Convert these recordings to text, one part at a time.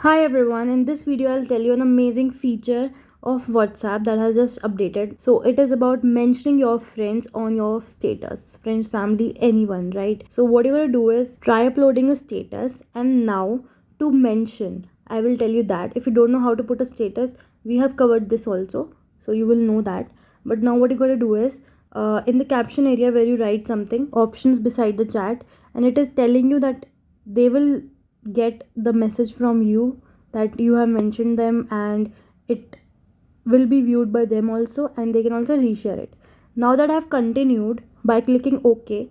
Hi everyone, in this video I'll tell you an amazing feature of WhatsApp that has just updated. So it is about mentioning your friends on your status, friends, family, anyone, right? So what you're gonna do is try uploading a status, and now to mention, I will tell you that if you don't know how to put a status, we have covered this also, so you will know that. But now what you gotta do is in the caption area where you write something, options beside the chat, and it is telling you that they will get the message from you that you have mentioned them, and it will be viewed by them also, and they can also reshare it. Now that I've continued by clicking OK,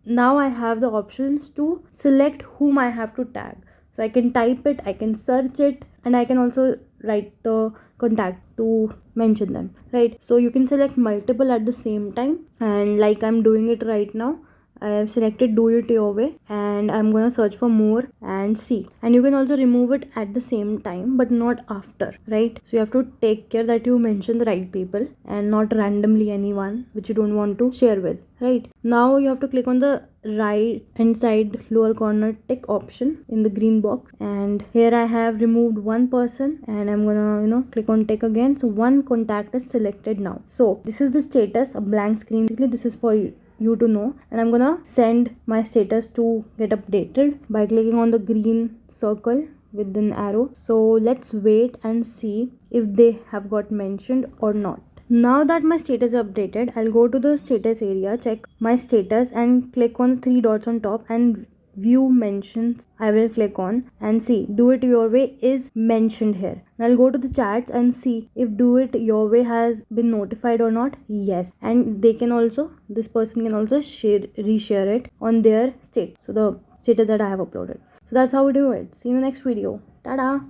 now I have the options to select whom I have to tag. So I can type it, I can search it, and I can also write the contact to mention them, right? So you can select multiple at the same time, and like I'm doing it right now, I have selected do it your way, and I'm gonna search for more and see. And you can also remove it at the same time but not after, right? So you have to take care that you mention the right people and not randomly anyone which you don't want to share with, right? Now you have to click on the right hand side lower corner tick option in the green box, and here I have removed one person, and I'm gonna click on tick again. So one contact is selected now. So this is the status, a blank screen. Basically this is for you to know, and I'm gonna send my status to get updated by clicking on the green circle with an arrow. So let's wait and see if they have got mentioned or not. Now that my status is updated, I'll go to the status area, check my status, and click on the three dots on top and view mentions. I will click on and see do it your way is mentioned here. I'll go to the chats and see if do it your way has been notified or not. Yes, and they can also, this person can also reshare it on their state, so the status that I have uploaded. So that's how we do it. See you in the next video. Tada.